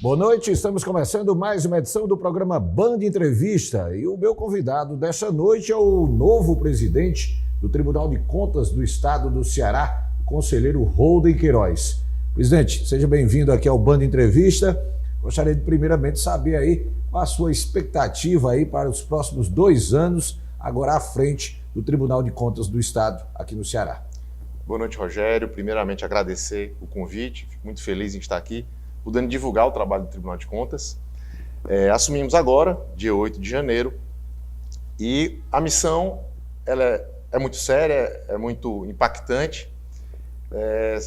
Boa noite, estamos começando mais uma edição do programa Band Entrevista e o meu convidado desta noite é o novo presidente do Tribunal de Contas do Estado do Ceará, o conselheiro Holden Queiroz. Presidente, seja bem-vindo aqui ao Band Entrevista. Gostaria de primeiramente saber aí qual a sua expectativa aí para os próximos 2 anos, agora à frente do Tribunal de Contas do Estado aqui no Ceará. Boa noite, Rogério. Primeiramente, agradecer o convite, fico muito feliz em estar aqui, podendo divulgar o trabalho do Tribunal de Contas. Assumimos agora, dia 8 de janeiro, e a missão ela é muito séria, é muito impactante.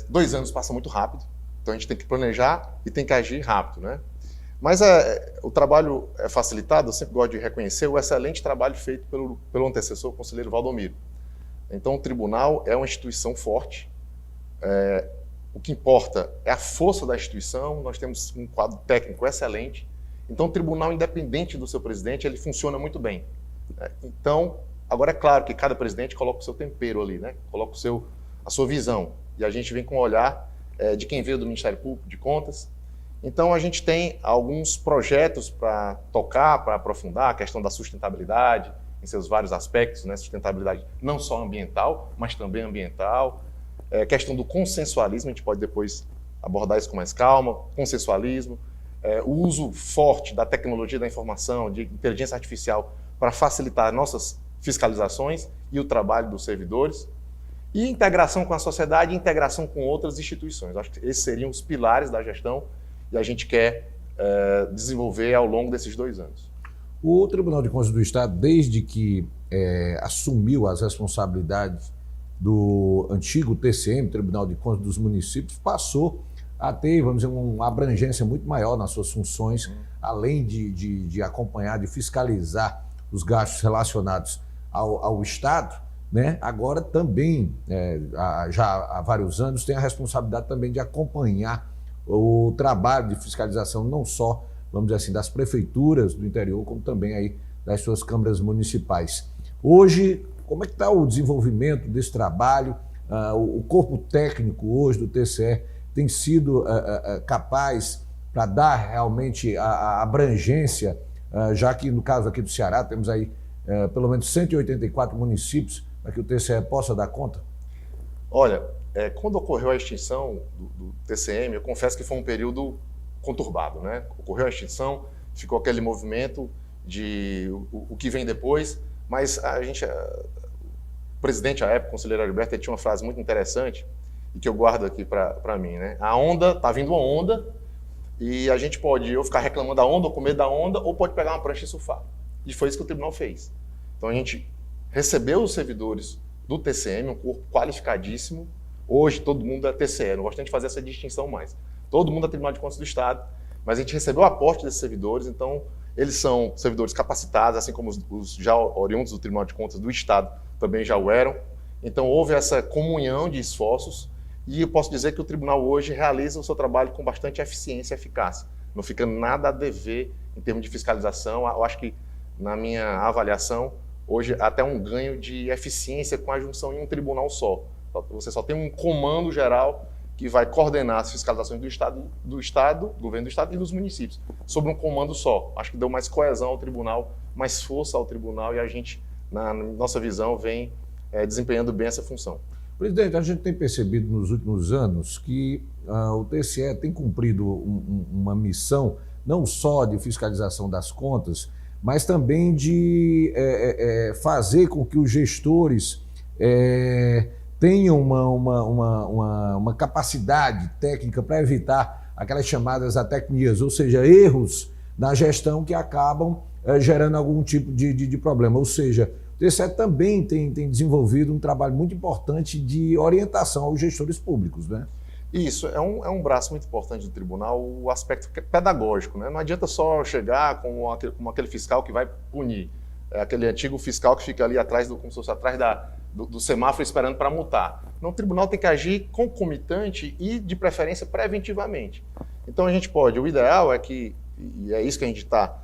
2 anos passam muito rápido, então a gente tem que planejar e tem que agir rápido, né? Mas o trabalho é facilitado, eu sempre gosto de reconhecer o excelente trabalho feito pelo antecessor, o conselheiro Valdomiro. Então o tribunal é uma instituição forte, o que importa é a força da instituição, nós temos um quadro técnico excelente, então o tribunal, independente do seu presidente, ele funciona muito bem. Então, agora é claro que cada presidente coloca o seu tempero ali, né? Coloca a sua visão, e a gente vem com o olhar de quem veio do Ministério Público de Contas. Então a gente tem alguns projetos para tocar, para aprofundar a questão da sustentabilidade, em seus vários aspectos, né? Sustentabilidade não só ambiental, mas também ambiental. Questão do consensualismo, a gente pode depois abordar isso com mais calma, consensualismo, o uso forte da tecnologia da informação, de inteligência artificial para facilitar nossas fiscalizações e o trabalho dos servidores, e integração com a sociedade e integração com outras instituições. Acho que esses seriam os pilares da gestão e a gente quer desenvolver ao longo desses 2 anos. O Tribunal de Contas do Estado, desde que assumiu as responsabilidades do antigo TCM, Tribunal de Contas dos Municípios, passou a ter, vamos dizer, uma abrangência muito maior nas suas funções, além de acompanhar, de fiscalizar os gastos relacionados ao Estado, né? Agora também, já há vários anos, tem a responsabilidade também de acompanhar o trabalho de fiscalização, não só, vamos dizer assim, das prefeituras do interior, como também aí das suas câmaras municipais. Hoje, como é que está o desenvolvimento desse trabalho? O corpo técnico hoje do TCE tem sido capaz para dar realmente a abrangência, já que no caso aqui do Ceará temos aí pelo menos 184 municípios para que o TCE possa dar conta? Olha, quando ocorreu a extinção do TCM, eu confesso que foi um período conturbado, né? Ocorreu a extinção, ficou aquele movimento de o que vem depois, mas o presidente à época, o conselheiro Alberto, ele tinha uma frase muito interessante e que eu guardo aqui para mim, né? A onda, tá vindo uma onda e a gente pode ou ficar reclamando da onda ou com medo da onda, ou pode pegar uma prancha e surfar. E foi isso que o tribunal fez. Então a gente recebeu os servidores do TCM, um corpo qualificadíssimo. Hoje todo mundo é TCE, não gosto nem de fazer essa distinção mais. Todo mundo é Tribunal de Contas do Estado, mas a gente recebeu o aporte desses servidores, então eles são servidores capacitados, assim como os já oriundos do Tribunal de Contas do Estado também já o eram. Então houve essa comunhão de esforços e eu posso dizer que o tribunal hoje realiza o seu trabalho com bastante eficiência e eficácia. Não fica nada a dever em termos de fiscalização. Eu acho que, na minha avaliação, hoje até um ganho de eficiência com a junção em um tribunal só. Você só tem um comando geral que vai coordenar as fiscalizações do Estado, governo do Estado e dos municípios, sobre um comando só. Acho que deu mais coesão ao tribunal, mais força ao tribunal e a gente, na nossa visão, vem desempenhando bem essa função. Presidente, a gente tem percebido nos últimos anos que o TCE tem cumprido uma missão não só de fiscalização das contas, mas também de fazer com que os gestores tenham uma capacidade técnica para evitar aquelas chamadas atecnias, ou seja, erros na gestão que acabam gerando algum tipo de problema. Ou seja, o TCE também tem desenvolvido um trabalho muito importante de orientação aos gestores públicos, né? Isso, é um braço muito importante do tribunal, o aspecto pedagógico, né? Não adianta só chegar como aquele fiscal que vai punir, aquele antigo fiscal que fica ali atrás, como se fosse atrás do semáforo esperando para multar. Não, o tribunal tem que agir concomitante e, de preferência, preventivamente. Então a gente pode, o ideal é que, e é isso que a gente está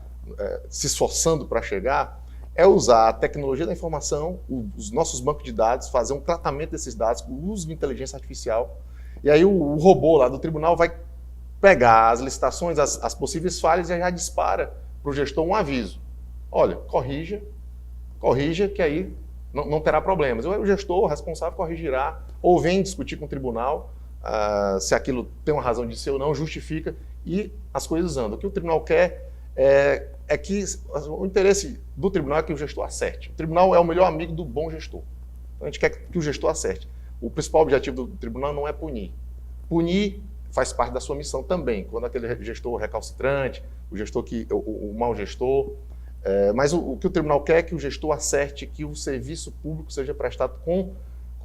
se esforçando para chegar, é usar a tecnologia da informação, os nossos bancos de dados, fazer um tratamento desses dados, o uso de inteligência artificial, e aí o robô lá do tribunal vai pegar as licitações, as possíveis falhas e já dispara para o gestor um aviso. Olha, corrija, que aí não terá problemas. O gestor responsável corrigirá ou vem discutir com o tribunal se aquilo tem uma razão de ser ou não, justifica e as coisas andam. O que o tribunal quer é que o interesse do tribunal é que o gestor acerte. O tribunal é o melhor amigo do bom gestor. Então a gente quer que o gestor acerte. O principal objetivo do tribunal não é punir. Punir faz parte da sua missão também, quando aquele gestor recalcitrante, o mau gestor. Mas o que o tribunal quer é que o gestor acerte, que o serviço público seja prestado com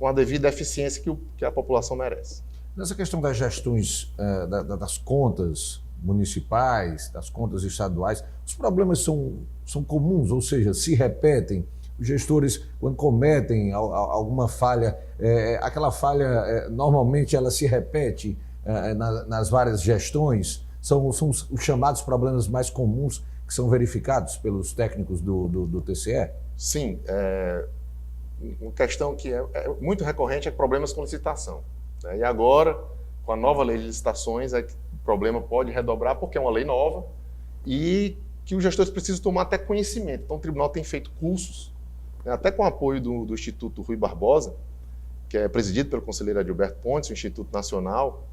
a devida eficiência que a população merece. Nessa questão das gestões das contas municipais, das contas estaduais, os problemas são comuns, ou seja, se repetem. Os gestores, quando cometem alguma falha, aquela falha, normalmente ela se repete nas várias gestões, são os chamados problemas mais comuns que são verificados pelos técnicos do TCE? Sim, uma questão que é muito recorrente é problemas com licitação. Né? E agora, com a nova lei de licitações, o problema pode redobrar porque é uma lei nova e que os gestores precisam tomar até conhecimento. Então o tribunal tem feito cursos, né, até com o apoio do Instituto Rui Barbosa, que é presidido pelo conselheiro Adilberto Pontes, o Instituto Nacional,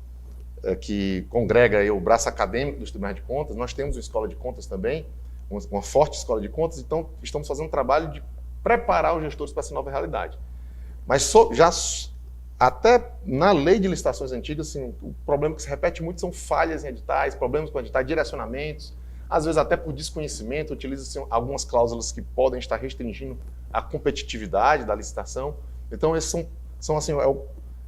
que congrega aí o braço acadêmico dos tribunais de contas. Nós temos uma escola de contas também, uma forte escola de contas, então estamos fazendo um trabalho de preparar os gestores para essa nova realidade. Mas até na lei de licitações antigas, assim, o problema que se repete muito são falhas em editais, problemas com editais, direcionamentos, às vezes até por desconhecimento, utiliza-se algumas cláusulas que podem estar restringindo a competitividade da licitação. Então, esses são assim,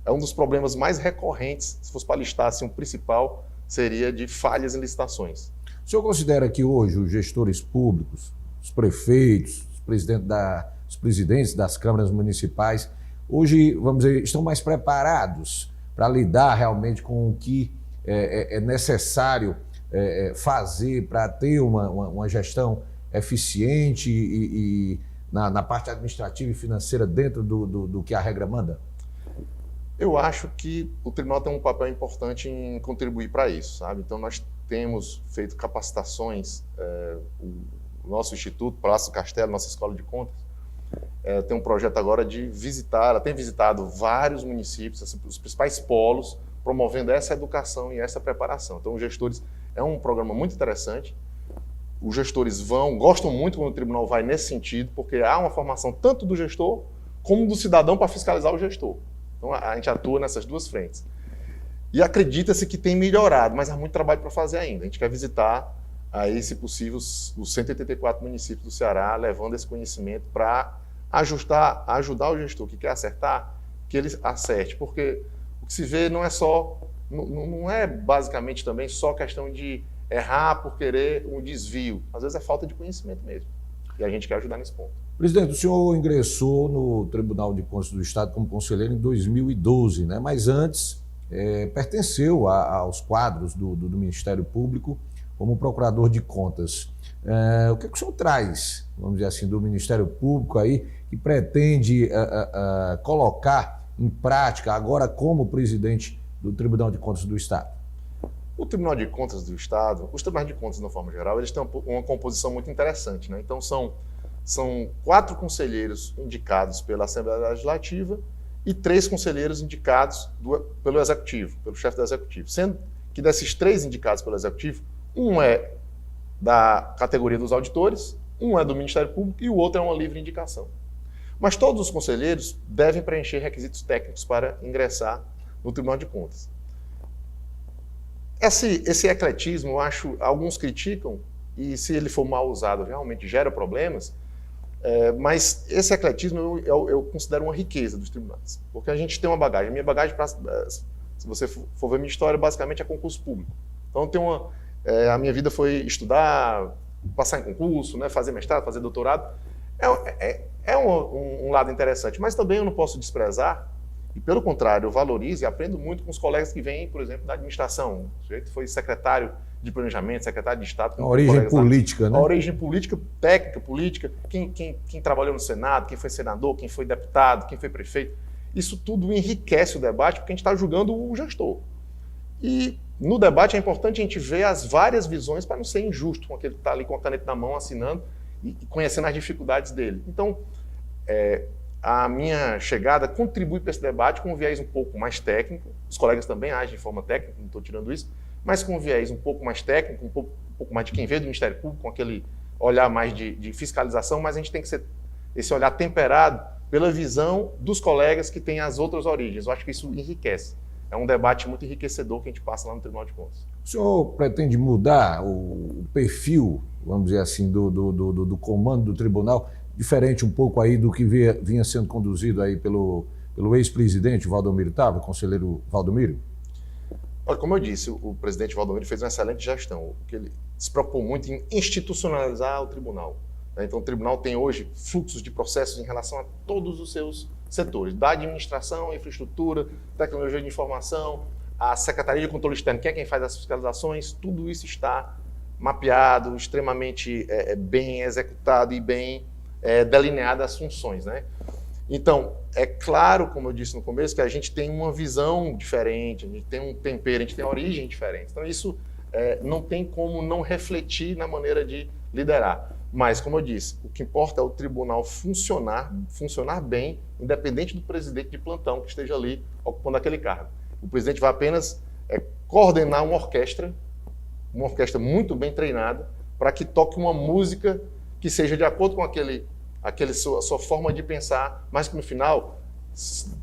um dos problemas mais recorrentes, se fosse para listar assim, o principal, seria de falhas em licitações. O senhor considera que hoje os gestores públicos, os prefeitos, os presidentes das câmaras municipais, hoje, vamos dizer, estão mais preparados para lidar realmente com o que é necessário fazer para ter uma gestão eficiente e na parte administrativa e financeira dentro do que a regra manda? Eu acho que o tribunal tem um papel importante em contribuir para isso, sabe? Então nós temos feito capacitações, o nosso Instituto, Palácio do Castelo, nossa Escola de Contas, tem um projeto agora de tem visitado vários municípios, os principais polos, promovendo essa educação e essa preparação. Então os gestores, é um programa muito interessante, os gestores gostam muito quando o tribunal vai nesse sentido, porque há uma formação tanto do gestor como do cidadão para fiscalizar o gestor. Então a gente atua nessas duas frentes. E acredita-se que tem melhorado, mas há muito trabalho para fazer ainda. A gente quer visitar, aí, se possível, os 184 municípios do Ceará, levando esse conhecimento para ajudar o gestor que quer acertar, que ele acerte. Porque o que se vê não é basicamente também só questão de errar por querer um desvio. Às vezes é falta de conhecimento mesmo. E a gente quer ajudar nesse ponto. Presidente, o senhor ingressou no Tribunal de Contas do Estado como conselheiro em 2012, né? Mas antes pertenceu aos quadros do Ministério Público como procurador de contas. O que o senhor traz, vamos dizer assim, do Ministério Público aí, que pretende colocar em prática agora como presidente do Tribunal de Contas do Estado? O Tribunal de Contas do Estado, os tribunais de contas, de uma forma geral, eles têm uma composição muito interessante, né? Então, são 4 conselheiros indicados pela Assembleia Legislativa e 3 conselheiros indicados pelo Executivo, pelo chefe do Executivo. Sendo que desses 3 indicados pelo Executivo, um é da categoria dos auditores, um é do Ministério Público e o outro é uma livre indicação. Mas todos os conselheiros devem preencher requisitos técnicos para ingressar no Tribunal de Contas. Esse ecletismo, eu acho, alguns criticam, e se ele for mal usado, realmente gera problemas, mas esse ecletismo eu considero uma riqueza dos tribunais, porque a gente tem uma bagagem. A minha bagagem, se você for ver minha história, basicamente é concurso público. Então, a minha vida foi estudar, passar em concurso, né, fazer mestrado, fazer doutorado. É um lado interessante, mas também eu não posso desprezar, e pelo contrário, eu valorizo e aprendo muito com os colegas que vêm, por exemplo, da administração. O sujeito foi secretário de planejamento, secretário de Estado. A origem política, né? A origem política, técnica, política, quem trabalhou no Senado, quem foi senador, quem foi deputado, quem foi prefeito. Isso tudo enriquece o debate porque a gente está julgando o gestor. E no debate é importante a gente ver as várias visões para não ser injusto com aquele que está ali com a caneta na mão assinando e conhecendo as dificuldades dele. Então, a minha chegada contribui para esse debate com um viés um pouco mais técnico. Os colegas também agem de forma técnica, não estou tirando isso, mas com um viés um pouco mais técnico, um pouco mais de quem veio do Ministério Público, com aquele olhar mais de fiscalização, mas a gente tem que ser esse olhar temperado pela visão dos colegas que têm as outras origens. Eu acho que isso enriquece. É um debate muito enriquecedor que a gente passa lá no Tribunal de Contas. O senhor pretende mudar o perfil, vamos dizer assim, do comando do tribunal, diferente um pouco aí do que vinha sendo conduzido aí pelo ex-presidente Valdomiro Távora, conselheiro Valdomiro? Olha, como eu disse, o presidente Valdomiro fez uma excelente gestão, porque ele se preocupou muito em institucionalizar o tribunal. Então, o tribunal tem hoje fluxos de processos em relação a todos os seus setores, da administração, infraestrutura, tecnologia de informação, a Secretaria de Controle Externo, que é quem faz as fiscalizações, tudo isso está mapeado, extremamente bem executado e bem delineado as funções, né? Então, é claro, como eu disse no começo, que a gente tem uma visão diferente, a gente tem um tempero, a gente tem uma origem diferente. Então, isso não tem como não refletir na maneira de liderar. Mas, como eu disse, o que importa é o tribunal funcionar bem, independente do presidente de plantão que esteja ali ocupando aquele cargo. O presidente vai apenas coordenar uma orquestra muito bem treinada, para que toque uma música que seja de acordo com a sua forma de pensar, mas que no final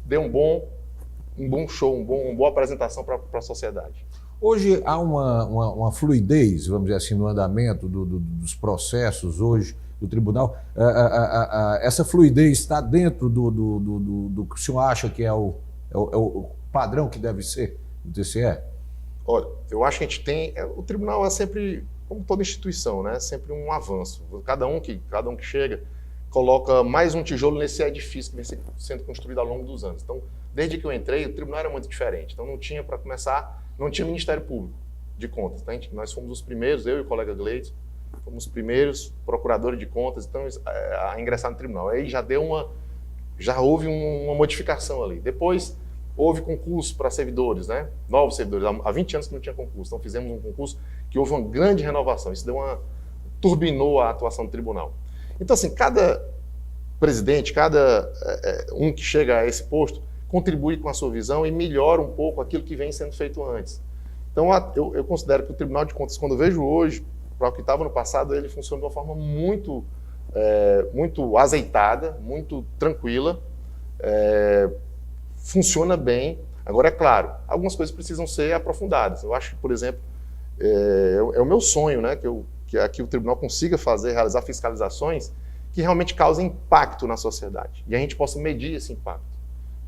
dê um bom show, uma boa apresentação para a sociedade. Hoje há uma fluidez, vamos dizer assim, no andamento dos processos hoje do tribunal. Essa fluidez está dentro do que o senhor acha que é o padrão que deve ser do TCE? Olha, eu acho que a gente tem... O tribunal é sempre, como toda instituição, né? Sempre um avanço. Cada um que chega coloca mais um tijolo nesse edifício que vem sendo construído ao longo dos anos. Então, desde que eu entrei, o tribunal era muito diferente. Então, não tinha, para começar, não tinha Ministério Público de Contas. Então, nós fomos os primeiros, eu e o colega Gleidson, fomos os primeiros procuradores de contas então, a ingressar no tribunal. Aí já houve uma modificação ali. Depois, houve concurso para servidores, né? Novos servidores. Há 20 anos que não tinha concurso. Então, fizemos um concurso que houve uma grande renovação. Isso turbinou a atuação do tribunal. Então, assim, cada presidente, cada um que chega a esse posto, contribui com a sua visão e melhora um pouco aquilo que vem sendo feito antes. Então, eu considero que o Tribunal de Contas, quando eu vejo hoje, para o que estava no passado, ele funciona de uma forma muito azeitada, muito tranquila, funciona bem. Agora, é claro, algumas coisas precisam ser aprofundadas. Eu acho que, por exemplo, é o meu sonho, né, que aqui o tribunal consiga realizar fiscalizações que realmente causem impacto na sociedade e a gente possa medir esse impacto.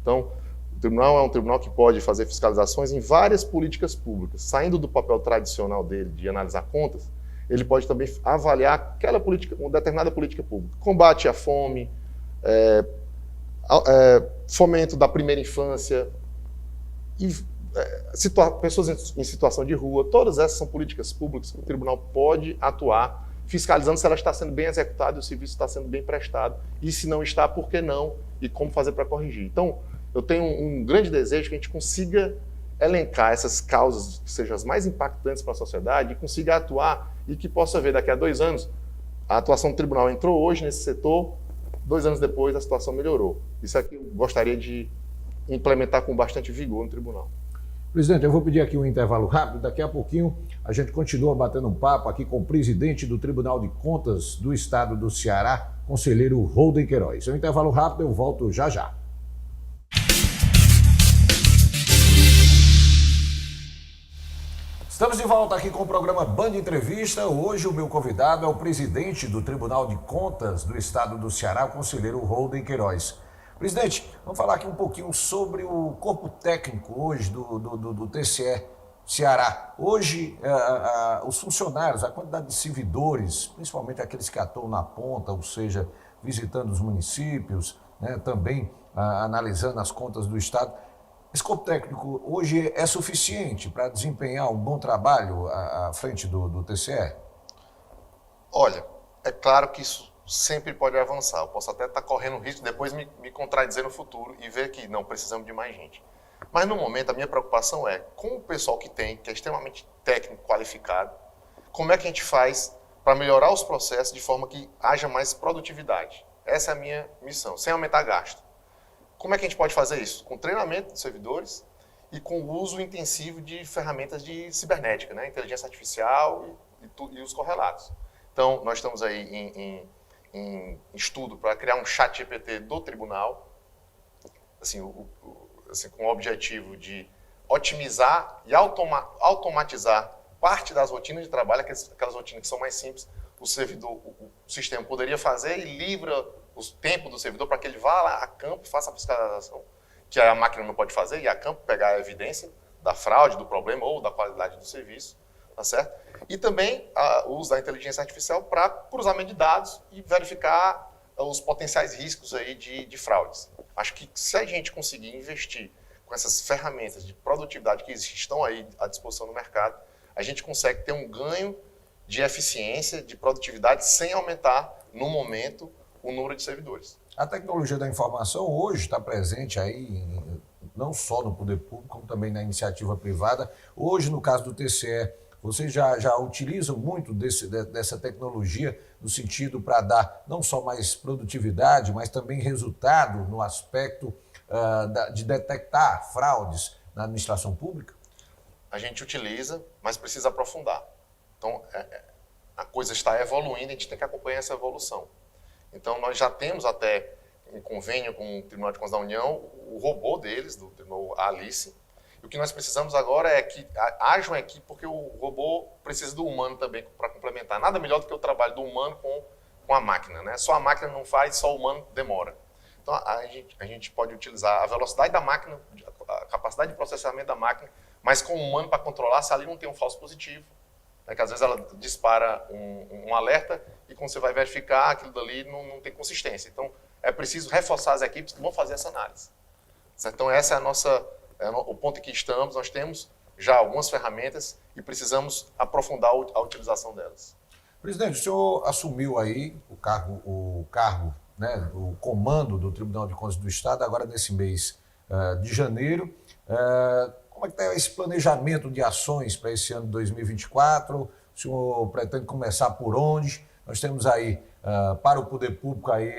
Então, o tribunal é um tribunal que pode fazer fiscalizações em várias políticas públicas. Saindo do papel tradicional dele de analisar contas, ele pode também avaliar uma determinada política pública. Combate à fome, fomento da primeira infância, pessoas em situação de rua, todas essas são políticas públicas que o tribunal pode atuar, fiscalizando se ela está sendo bem executada e o serviço está sendo bem prestado. E se não está, por que não? E como fazer para corrigir. Então, eu tenho um grande desejo que a gente consiga elencar essas causas que sejam as mais impactantes para a sociedade e consiga atuar e que possa ver daqui a 2 anos a atuação do tribunal entrou hoje nesse setor, 2 anos depois a situação melhorou. Isso aqui eu gostaria de implementar com bastante vigor no tribunal. Presidente, eu vou pedir aqui um intervalo rápido. Daqui a pouquinho a gente continua batendo um papo aqui com o presidente do Tribunal de Contas do Estado do Ceará, conselheiro Holden Queiroz. É um intervalo rápido, eu volto já já. Estamos de volta aqui com o programa Band Entrevista. Hoje o meu convidado é o presidente do Tribunal de Contas do Estado do Ceará, o conselheiro Holden Queiroz. Presidente, vamos falar aqui um pouquinho sobre o corpo técnico hoje do TCE Ceará. Hoje, os funcionários, a quantidade de servidores, principalmente aqueles que atuam na ponta, ou seja, visitando os municípios, né, também analisando as contas do Estado. Esse corpo técnico hoje é suficiente para desempenhar um bom trabalho à frente do TCE? Olha, é claro que isso sempre pode avançar. Eu posso até estar correndo risco de depois me contradizer no futuro e ver que não, precisamos de mais gente. Mas no momento a minha preocupação é com o pessoal que tem, que é extremamente técnico, qualificado, como é que a gente faz para melhorar os processos de forma que haja mais produtividade. Essa é a minha missão, sem aumentar gasto. Como é que a gente pode fazer isso? Com treinamento dos servidores e com o uso intensivo de ferramentas de cibernética, né? Inteligência artificial e os correlatos. Então, nós estamos aí em estudo para criar um chat GPT do tribunal, assim, com o objetivo de otimizar e automatizar parte das rotinas de trabalho, aquelas rotinas que são mais simples, o sistema poderia fazer e livra o tempo do servidor para que ele vá lá a campo e faça a fiscalização, que a máquina não pode fazer, e a campo pegar a evidência da fraude, do problema ou da qualidade do serviço, tá certo? E também o uso da inteligência artificial para cruzamento de dados e verificar os potenciais riscos aí de fraudes. Acho que se a gente conseguir investir com essas ferramentas de produtividade que estão aí à disposição no mercado, a gente consegue ter um ganho de eficiência, de produtividade, sem aumentar, no momento, o número de servidores. A tecnologia da informação hoje está presente aí, não só no poder público, como também na iniciativa privada. Hoje, no caso do TCE, vocês já utilizam muito dessa tecnologia no sentido para dar não só mais produtividade, mas também resultado no aspecto de detectar fraudes na administração pública? A gente utiliza, mas precisa aprofundar. Então, a coisa está evoluindo, a gente tem que acompanhar essa evolução. Então, nós já temos até em convênio com o Tribunal de Contas da União o robô deles, do Tribunal Alice. E o que nós precisamos agora é que haja uma equipe, porque o robô precisa do humano também para complementar. Nada melhor do que o trabalho do humano com a máquina, né? Só a máquina não faz, só o humano demora. Então, a gente pode utilizar a velocidade da máquina, a capacidade de processamento da máquina, mas com o humano para controlar, se ali não tem um falso positivo. Né? Que às vezes ela dispara um alerta e quando você vai verificar, aquilo dali não tem consistência. Então, é preciso reforçar as equipes que vão fazer essa análise. Certo? Então, essa é o ponto em que estamos. Nós temos já algumas ferramentas e precisamos aprofundar a utilização delas. Presidente, o senhor assumiu aí o cargo, né, o comando do Tribunal de Contas do Estado agora nesse mês de janeiro. Como é que está esse planejamento de ações para esse ano de 2024? O senhor pretende começar por onde? Nós temos aí, para o poder público, aí,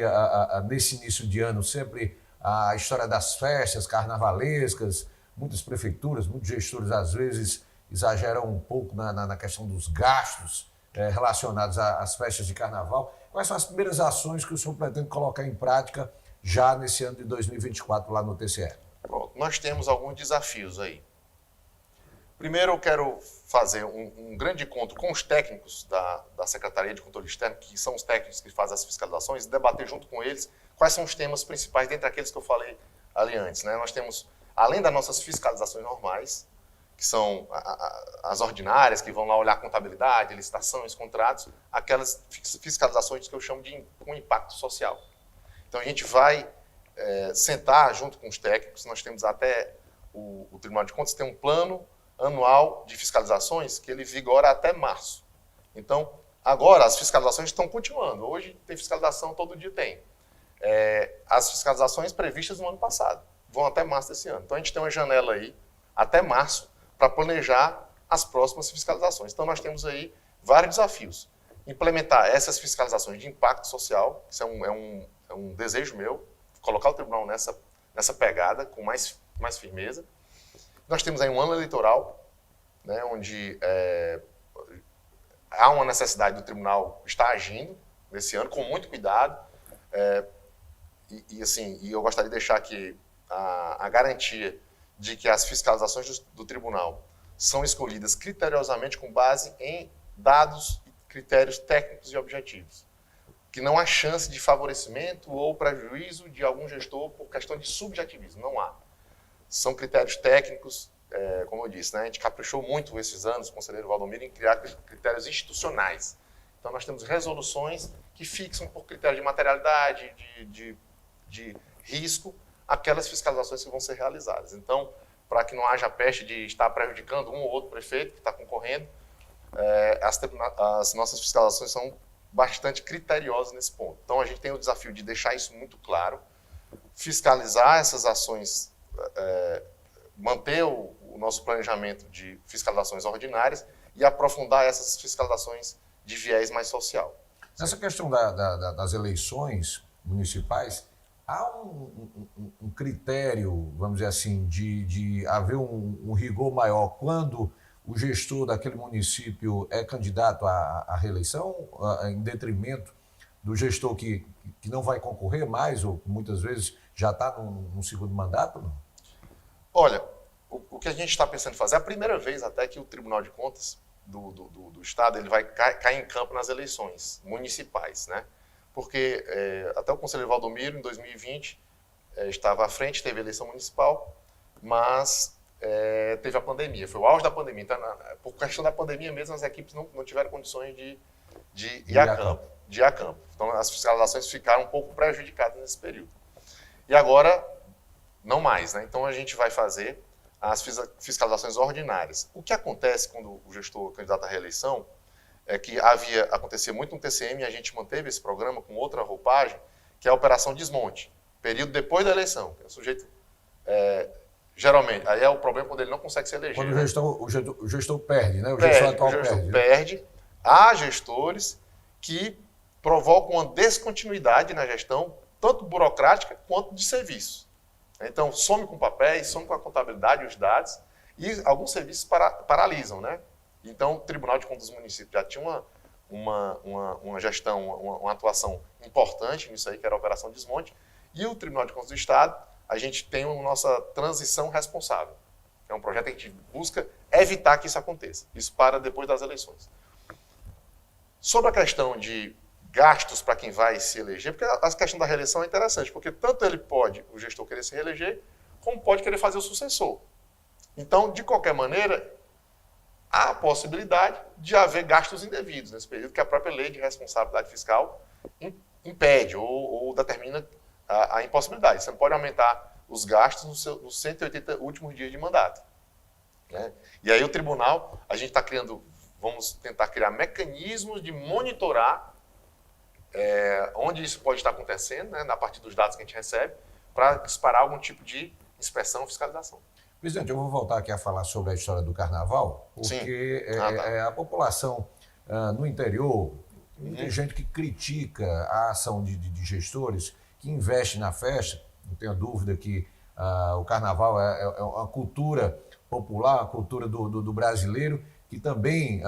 nesse início de ano, sempre a história das festas carnavalescas. Muitas prefeituras, muitos gestores, às vezes, exageram um pouco na questão dos gastos relacionados às festas de carnaval. Quais são as primeiras ações que o senhor pretende colocar em prática já nesse ano de 2024 lá no TCE? Pronto, nós temos alguns desafios aí. Primeiro, eu quero fazer um grande encontro com os técnicos da Secretaria de Controle Externo, que são os técnicos que fazem as fiscalizações, e debater junto com eles quais são os temas principais dentre aqueles que eu falei ali antes. Né? Nós temos, além das nossas fiscalizações normais, que são as ordinárias, que vão lá olhar contabilidade, licitações, contratos, aquelas fiscalizações que eu chamo de com impacto social. Então, a gente vai sentar junto com os técnicos. Nós temos até o Tribunal de Contas tem um plano anual de fiscalizações que ele vigora até março. Então, agora as fiscalizações estão continuando. Hoje tem fiscalização, todo dia tem. As fiscalizações previstas no ano passado vão até março desse ano. Então, a gente tem uma janela aí até março para planejar as próximas fiscalizações. Então, nós temos aí vários desafios. Implementar essas fiscalizações de impacto social, isso é um desejo meu, colocar o tribunal nessa pegada com mais firmeza. Nós temos aí um ano eleitoral, né, onde há uma necessidade do tribunal estar agindo nesse ano com muito cuidado. E eu gostaria de deixar aqui a garantia de que as fiscalizações do tribunal são escolhidas criteriosamente com base em dados e critérios técnicos e objetivos. Que não há chance de favorecimento ou prejuízo de algum gestor por questão de subjetivismo, não há. São critérios técnicos, como eu disse, né? A gente caprichou muito esses anos, o conselheiro Valdomiro, em criar critérios institucionais. Então, nós temos resoluções que fixam por critério de materialidade, de risco, aquelas fiscalizações que vão ser realizadas. Então, para que não haja peste de estar prejudicando um ou outro prefeito que está concorrendo, as nossas fiscalizações são bastante criteriosas nesse ponto. Então, a gente tem o desafio de deixar isso muito claro, fiscalizar essas ações manter o nosso planejamento de fiscalizações ordinárias e aprofundar essas fiscalizações de viés mais social. Nessa questão das eleições municipais, há um critério, vamos dizer assim, de haver um rigor maior quando o gestor daquele município é candidato à reeleição, em detrimento do gestor que não vai concorrer mais, ou muitas vezes já está num segundo mandato? Não? Olha, o que a gente está pensando em fazer, é a primeira vez até que o Tribunal de Contas do Estado ele vai cair em campo nas eleições municipais, né? Porque até o conselheiro Valdomiro, em 2020, estava à frente, teve eleição municipal, mas teve a pandemia, foi o auge da pandemia. Então, por questão da pandemia mesmo, as equipes não tiveram condições de ir a campo. Então, as fiscalizações ficaram um pouco prejudicadas nesse período. E agora, não mais, né? Então, a gente vai fazer as fiscalizações ordinárias. O que acontece quando o gestor candidato à reeleição é que acontecia muito no TCM e a gente manteve esse programa com outra roupagem, que é a Operação Desmonte, período depois da eleição. O sujeito, geralmente, aí é o problema quando ele não consegue se eleger. Quando o gestor perde, né? O gestor perde. Há gestores que provocam uma descontinuidade na gestão, tanto burocrática quanto de serviço. Então, some com papéis, some com a contabilidade, os dados, e alguns serviços paralisam, né? Então, o Tribunal de Contas do município já tinha uma gestão, uma atuação importante nisso aí, que era a Operação Desmonte, e o Tribunal de Contas do Estado, a gente tem a nossa transição responsável. É um projeto que a gente busca evitar que isso aconteça. Isso para depois das eleições. Sobre a questão de gastos para quem vai se eleger, porque a questão da reeleição é interessante, porque tanto o gestor querer se reeleger, como pode querer fazer o sucessor. Então, de qualquer maneira, há a possibilidade de haver gastos indevidos nesse período que a própria lei de responsabilidade fiscal impede ou determina a impossibilidade. Você não pode aumentar os gastos nos 180 últimos dias de mandato, né? E aí o tribunal, a gente está vamos tentar criar mecanismos de monitorar onde isso pode estar acontecendo, né, a partir dos dados que a gente recebe, para disparar algum tipo de inspeção ou fiscalização. Presidente, eu vou voltar aqui a falar sobre a história do carnaval, porque a população no interior, tem gente que critica a ação de gestores que investem na festa. Não tenho dúvida que o carnaval é uma cultura popular, a cultura do brasileiro, que também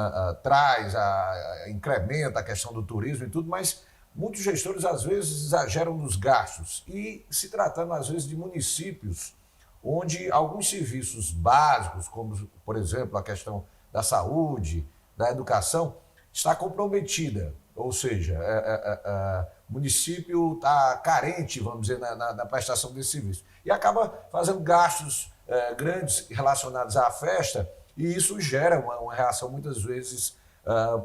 incrementa a questão do turismo e tudo, mas muitos gestores, às vezes, exageram nos gastos. E se tratando, às vezes, de municípios onde alguns serviços básicos, como, por exemplo, a questão da saúde, da educação, está comprometida. Ou seja, o município está carente, vamos dizer, na prestação desse serviço. E acaba fazendo gastos grandes relacionados à festa, e isso gera uma reação, muitas vezes,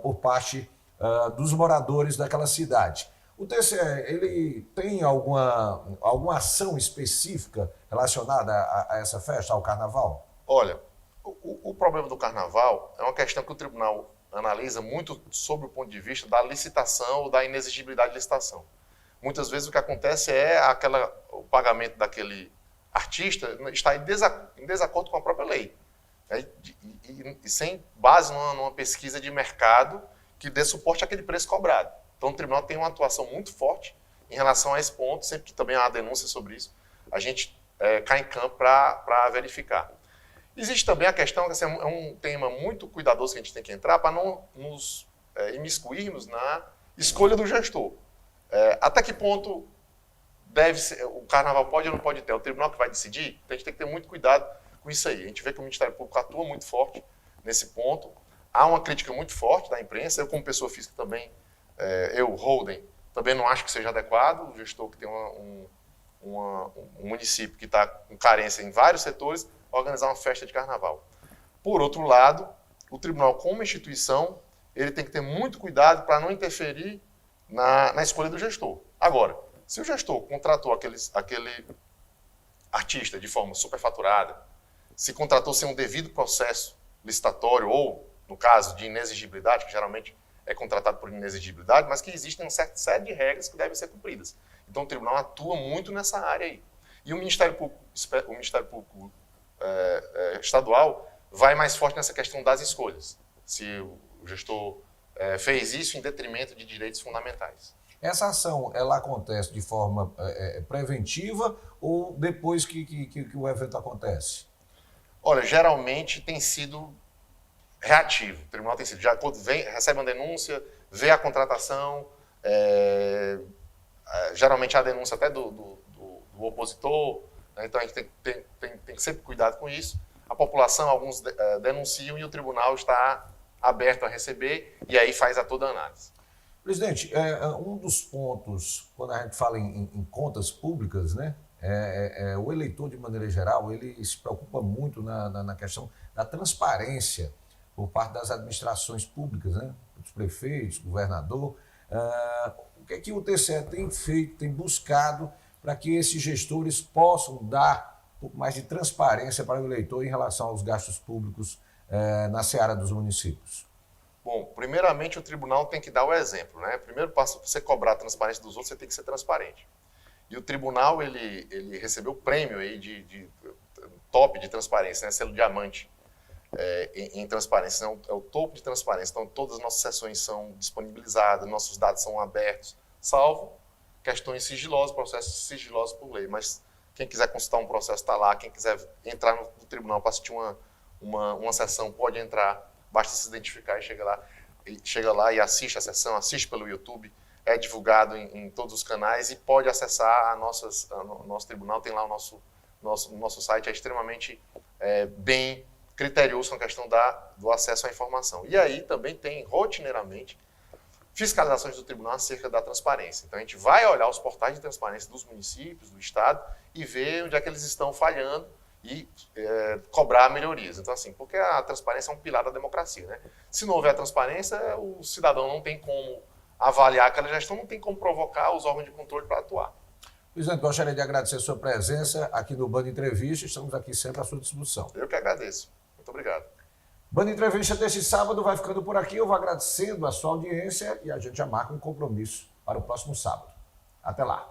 por parte dos moradores daquela cidade. O TCE, ele tem alguma ação específica relacionada a essa festa, ao carnaval? Olha, o problema do carnaval é uma questão que o tribunal analisa muito sob o ponto de vista da licitação ou da inexigibilidade de licitação. Muitas vezes o que acontece é o pagamento daquele artista está em desacordo com a própria lei, né? E sem base numa pesquisa de mercado que dê suporte àquele preço cobrado. Então, o tribunal tem uma atuação muito forte em relação a esse ponto, sempre que também há denúncia sobre isso, a gente cai em campo para verificar. Existe também a questão, que é um tema muito cuidadoso que a gente tem que entrar para não nos imiscuirmos na escolha do gestor. Até que ponto o carnaval pode ou não pode ter? É o tribunal que vai decidir? Então, a gente tem que ter muito cuidado com isso aí. A gente vê que o Ministério Público atua muito forte nesse ponto. Há uma crítica muito forte da imprensa. Eu, como pessoa física também, Holden, também não acho que seja adequado. O gestor que tem um município que está com carência em vários setores, organizar uma festa de carnaval. Por outro lado, o tribunal, como instituição, ele tem que ter muito cuidado para não interferir na escolha do gestor. Agora, se o gestor contratou aquele artista de forma superfaturada, se contratou sem um devido processo licitatório ou, no caso de inexigibilidade, que geralmente é contratado por inexigibilidade, mas que existem uma certa série de regras que devem ser cumpridas. Então, o tribunal atua muito nessa área aí. E o Ministério Público estadual vai mais forte nessa questão das escolhas. Se o gestor fez isso em detrimento de direitos fundamentais. Essa ação, ela acontece de forma preventiva ou depois que o evento acontece? Olha, geralmente tem sido reativo. O tribunal tem sido, recebe uma denúncia, vê a contratação, geralmente a denúncia até do opositor, né? Então a gente tem que sempre cuidado com isso. A população, alguns denunciam e o tribunal está aberto a receber e aí faz a toda a análise. Presidente, um dos pontos, quando a gente fala em contas públicas, né, o eleitor, de maneira geral, ele se preocupa muito na questão da transparência por parte das administrações públicas, né, dos prefeitos, governador. O que é que o TCE tem feito, tem buscado para que esses gestores possam dar um pouco mais de transparência para o eleitor em relação aos gastos públicos na seara dos municípios? Bom, primeiramente o tribunal tem que dar o exemplo, né? Primeiro passo, para você cobrar a transparência dos outros, você tem que ser transparente. E o tribunal, ele recebeu o prêmio aí de top de transparência, né? Selo diamante em transparência, né? É o topo de transparência. Então, todas as nossas sessões são disponibilizadas, nossos dados são abertos, salvo questões sigilosas, processos sigilosos por lei. Mas quem quiser consultar um processo está lá, quem quiser entrar no tribunal para assistir uma sessão pode entrar. Basta se identificar e chega lá e assiste a sessão, assiste pelo YouTube, é divulgado em todos os canais e pode acessar o nosso tribunal, tem lá o nosso site, é extremamente bem criterioso com a questão do acesso à informação. E aí também tem rotineiramente fiscalizações do tribunal acerca da transparência. Então a gente vai olhar os portais de transparência dos municípios, do estado e ver onde é que eles estão falhando e cobrar melhorias. Então, assim, porque a transparência é um pilar da democracia, né? Se não houver transparência, o cidadão não tem como avaliar aquela gestão, não tem como provocar os órgãos de controle para atuar. Presidente, gostaria de agradecer a sua presença aqui no Band Entrevista, estamos aqui sempre à sua disposição. Eu que agradeço. Muito obrigado. Band Entrevista deste sábado vai ficando por aqui, eu vou agradecendo a sua audiência e a gente já marca um compromisso para o próximo sábado. Até lá.